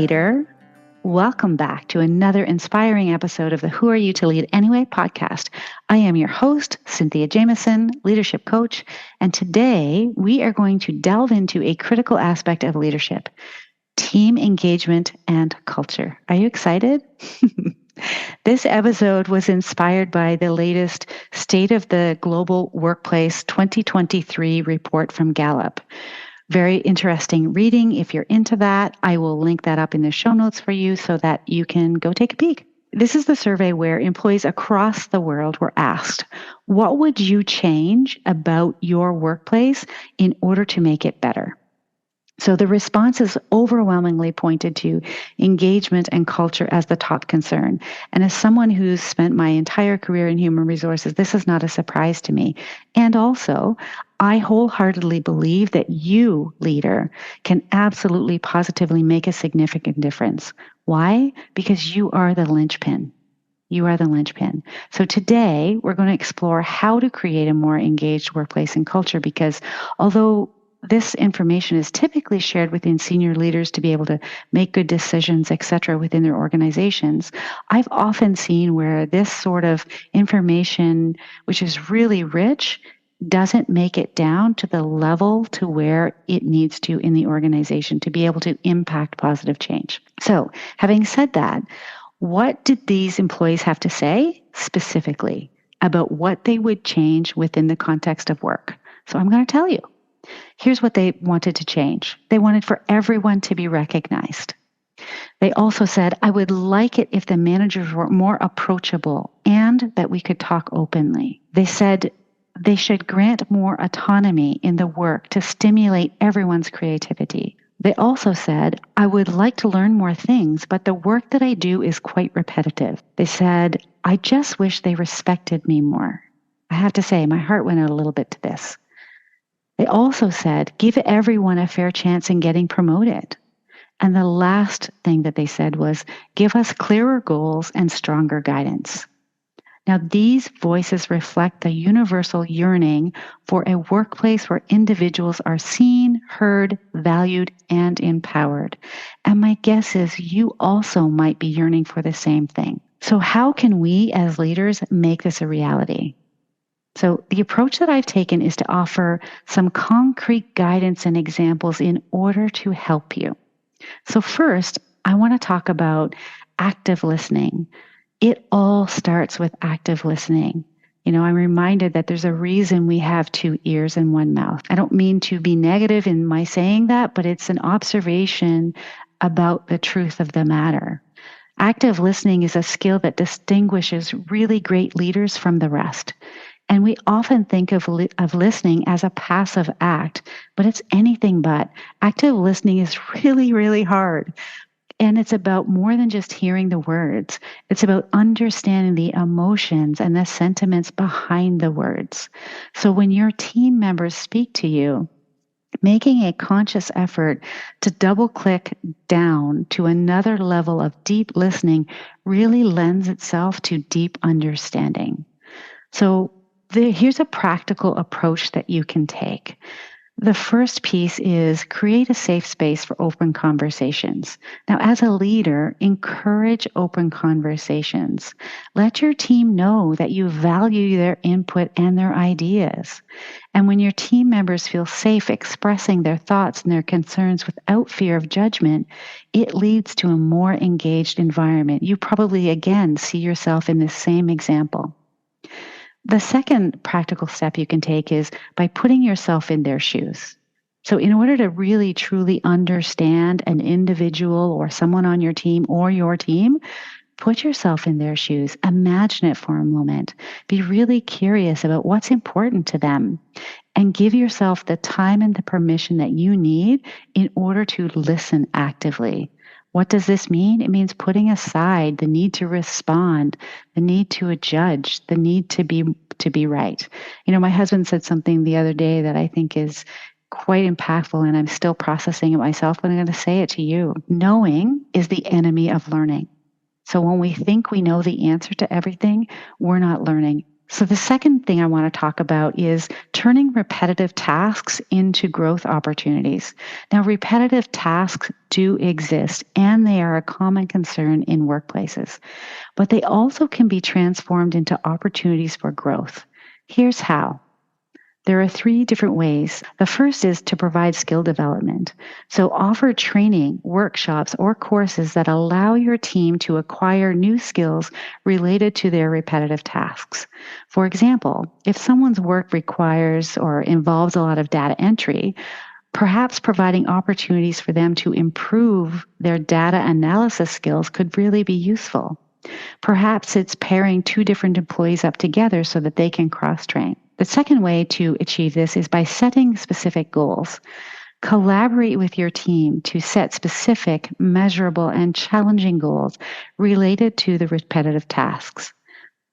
leader. Welcome back to another inspiring episode of the Who Are You to Lead Anyway podcast. I am your host, Cynthia Jamieson, leadership coach, and today we are going to delve into a critical aspect of leadership, team engagement and culture. Are you excited? This episode was inspired by the latest State of the Global Workplace 2023 report from Gallup. Very interesting reading. If you're into that, I will link that up in the show notes for you so that you can go take a peek. This is the survey where employees across the world were asked, what would you change about your workplace in order to make it better? So the responses overwhelmingly pointed to engagement and culture as the top concern. And as someone who's spent my entire career in human resources, this is not a surprise to me. And also, I wholeheartedly believe that you, leader, can absolutely positively make a significant difference. Why? Because you are the linchpin. You are the linchpin. So today, we're going to explore how to create a more engaged workplace and culture, because although this information is typically shared within senior leaders to be able to make good decisions, et cetera, within their organizations, I've often seen where this sort of information, which is really rich, doesn't make it down to the level to where it needs to in the organization to be able to impact positive change. So, having said that, what did these employees have to say specifically about what they would change within the context of work? So I'm going to tell you. Here's what they wanted to change. They wanted for everyone to be recognized. They also said, I would like it if the managers were more approachable and that we could talk openly. They said they should grant more autonomy in the work to stimulate everyone's creativity. They also said, I would like to learn more things, but the work that I do is quite repetitive. They said, I just wish they respected me more. I have to say, my heart went out a little bit to this. They also said, give everyone a fair chance in getting promoted. And the last thing that they said was, give us clearer goals and stronger guidance. Now, these voices reflect the universal yearning for a workplace where individuals are seen, heard, valued, and empowered. And my guess is you also might be yearning for the same thing. So how can we as leaders make this a reality? So the approach that I've taken is to offer some concrete guidance and examples in order to help you. So first, I want to talk about active listening. It all starts with active listening. I'm reminded that there's a reason we have 2 ears and 1 mouth. I don't mean to be negative in my saying that, but it's an observation about the truth of the matter. Active listening is a skill that distinguishes really great leaders from the rest. And we often think of listening as a passive act, but it's anything but. Active listening is really, really hard. And it's about more than just hearing the words. It's about understanding the emotions and the sentiments behind the words. So when your team members speak to you, making a conscious effort to double click down to another level of deep listening really lends itself to deep understanding. So here's a practical approach that you can take. The first piece is create a safe space for open conversations. Now, as a leader, encourage open conversations. Let your team know that you value their input and their ideas. And when your team members feel safe expressing their thoughts and their concerns without fear of judgment, it leads to a more engaged environment. You probably, again, see yourself in this same example. The second practical step you can take is by putting yourself in their shoes. So in order to really truly understand an individual or someone on your team or your team, put yourself in their shoes. Imagine it for a moment. Be really curious about what's important to them and give yourself the time and the permission that you need in order to listen actively. What does this mean? It means putting aside the need to respond, the need to judge, the need to be right. My husband said something the other day that I think is quite impactful, and I'm still processing it myself, but I'm going to say it to you. Knowing is the enemy of learning. So when we think we know the answer to everything, we're not learning. So the second thing I want to talk about is turning repetitive tasks into growth opportunities. Now, repetitive tasks do exist, and they are a common concern in workplaces, but they also can be transformed into opportunities for growth. Here's how. There are three different ways. The first is to provide skill development. So offer training, workshops, or courses that allow your team to acquire new skills related to their repetitive tasks. For example, if someone's work requires or involves a lot of data entry, perhaps providing opportunities for them to improve their data analysis skills could really be useful. Perhaps it's pairing two different employees up together so that they can cross-train. The second way to achieve this is by setting specific goals. Collaborate with your team to set specific, measurable, and challenging goals related to the repetitive tasks.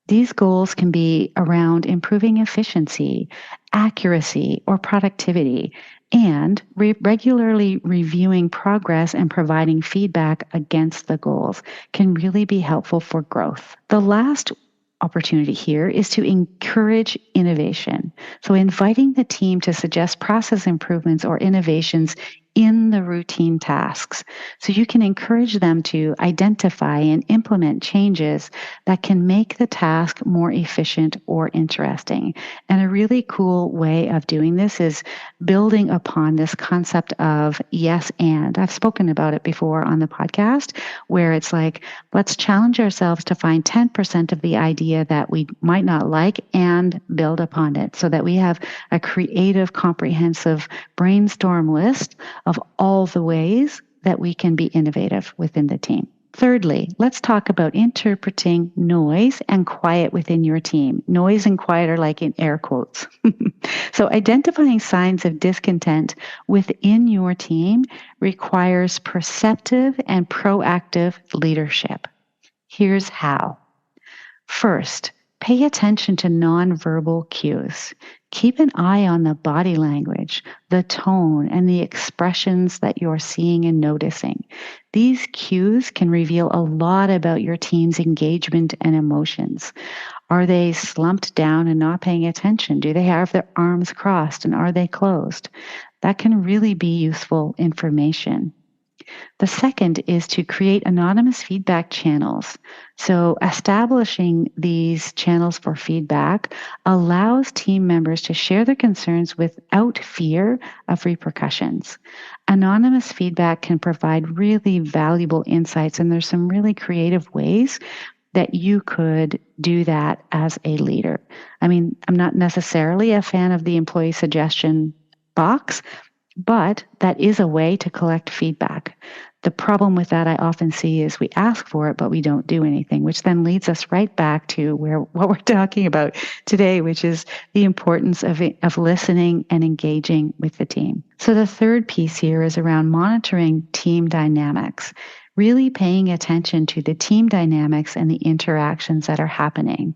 These goals can be around improving efficiency, accuracy, or productivity, and regularly reviewing progress and providing feedback against the goals can really be helpful for growth. The last opportunity here is to encourage innovation. So inviting the team to suggest process improvements or innovations in the routine tasks. So you can encourage them to identify and implement changes that can make the task more efficient or interesting. And a really cool way of doing this is building upon this concept of yes and. I've spoken about it before on the podcast, where it's like, let's challenge ourselves to find 10% of the idea that we might not like and build upon it so that we have a creative, comprehensive brainstorm list of all the ways that we can be innovative within the team. Thirdly, let's talk about interpreting noise and quiet within your team. Noise and quiet are like in air quotes. So identifying signs of discontent within your team requires perceptive and proactive leadership. Here's how. First, pay attention to nonverbal cues. Keep an eye on the body language, the tone, and the expressions that you're seeing and noticing. These cues can reveal a lot about your team's engagement and emotions. Are they slumped down and not paying attention? Do they have their arms crossed and are they closed? That can really be useful information. The second is to create anonymous feedback channels. So establishing these channels for feedback allows team members to share their concerns without fear of repercussions. Anonymous feedback can provide really valuable insights, and there's some really creative ways that you could do that as a leader. I mean, I'm not necessarily a fan of the employee suggestion box, but that is a way to collect feedback. The problem with that I often see is we ask for it, but we don't do anything, which then leads us right back to what we're talking about today, which is the importance of listening and engaging with the team. So the third piece here is around monitoring team dynamics, really paying attention to the team dynamics and the interactions that are happening.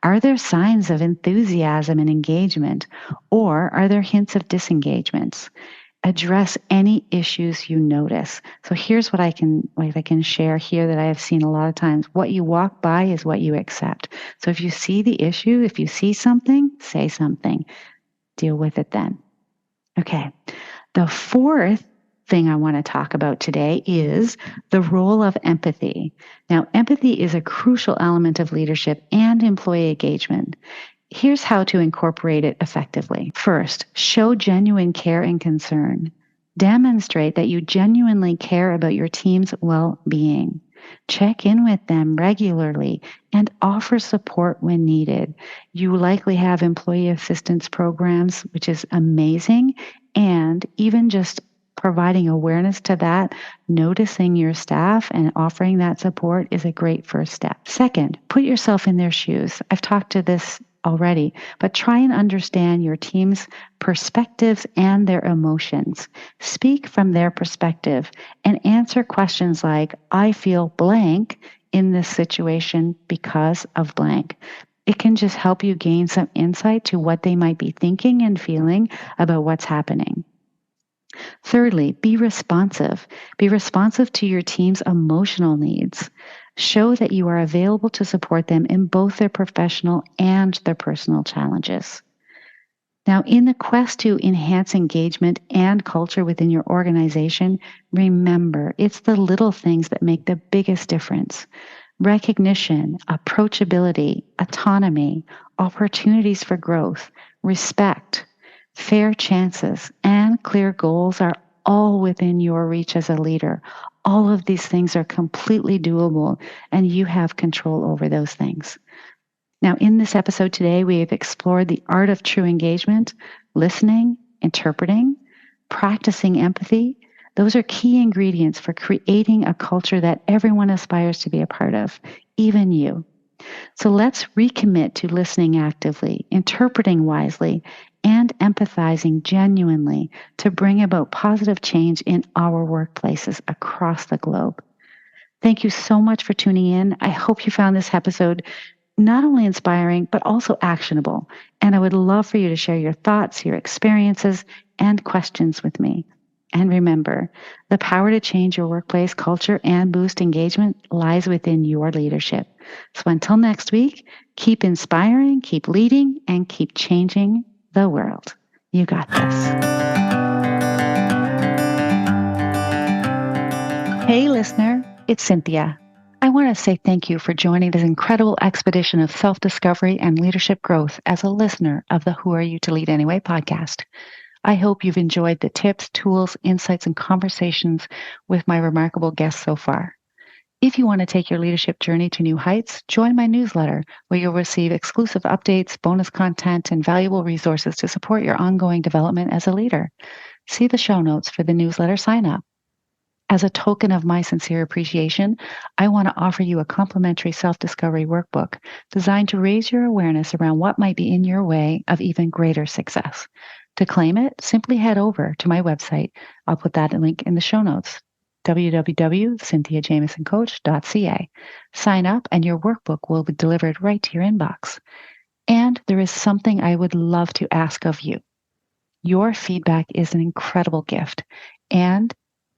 Are there signs of enthusiasm and engagement, or are there hints of disengagements? Address any issues you notice. So here's what I can share here that I have seen a lot of times. What you walk by is what you accept. So if you see the issue, if you see something, say something. Deal with it then. Okay. The fourth thing I want to talk about today is the role of empathy. Now, empathy is a crucial element of leadership and employee engagement. Here's how to incorporate it effectively. First, show genuine care and concern. Demonstrate that you genuinely care about your team's well-being. Check in with them regularly and offer support when needed. You likely have employee assistance programs, which is amazing, and even just providing awareness to that, noticing your staff and offering that support is a great first step. Second, put yourself in their shoes. I've talked to this already, but try and understand your team's perspectives and their emotions. Speak from their perspective and answer questions like, I feel blank in this situation because of blank. It can just help you gain some insight to what they might be thinking and feeling about what's happening. Thirdly, be responsive. Be responsive to your team's emotional needs. Show that you are available to support them in both their professional and their personal challenges. Now, in the quest to enhance engagement and culture within your organization, remember it's the little things that make the biggest difference. Recognition, approachability, autonomy, opportunities for growth, respect, fair chances, and clear goals are all within your reach as a leader. All of these things are completely doable, and you have control over those things. Now, in this episode today, we have explored the art of true engagement, listening, interpreting, practicing empathy. Those are key ingredients for creating a culture that everyone aspires to be a part of, even you. So let's recommit to listening actively, interpreting wisely, and empathizing genuinely to bring about positive change in our workplaces across the globe. Thank you so much for tuning in. I hope you found this episode not only inspiring, but also actionable. And I would love for you to share your thoughts, your experiences, and questions with me. And remember, the power to change your workplace culture and boost engagement lies within your leadership. So until next week, keep inspiring, keep leading, and keep changing the world. You got this. Hey, listener, it's Cynthia. I want to say thank you for joining this incredible expedition of self-discovery and leadership growth as a listener of the Who Are You to Lead Anyway podcast. I hope you've enjoyed the tips, tools, insights, and conversations with my remarkable guests so far. If you want to take your leadership journey to new heights, join my newsletter where you'll receive exclusive updates, bonus content, and valuable resources to support your ongoing development as a leader. See the show notes for the newsletter sign up. As a token of my sincere appreciation, I want to offer you a complimentary self-discovery workbook designed to raise your awareness around what might be in your way of even greater success. To claim it, simply head over to my website. I'll put that link in the show notes, www.cynthiajamesoncoach.ca. Sign up and your workbook will be delivered right to your inbox. And there is something I would love to ask of you. Your feedback is an incredible gift and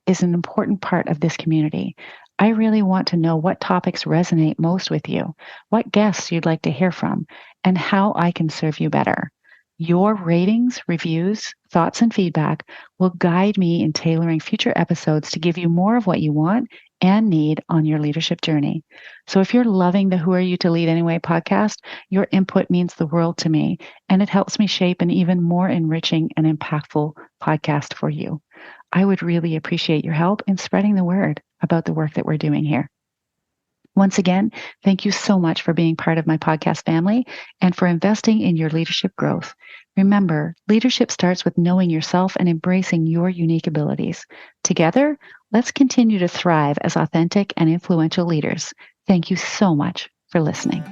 is an important part of this community. I really want to know what topics resonate most with you, what guests you'd like to hear from, and how I can serve you better. Your ratings, reviews, thoughts, and feedback will guide me in tailoring future episodes to give you more of what you want and need on your leadership journey. So if you're loving the Who Are You to Lead Anyway podcast, your input means the world to me, and it helps me shape an even more enriching and impactful podcast for you. I would really appreciate your help in spreading the word about the work that we're doing here. Once again, thank you so much for being part of my podcast family and for investing in your leadership growth. Remember, leadership starts with knowing yourself and embracing your unique abilities. Together, let's continue to thrive as authentic and influential leaders. Thank you so much for listening.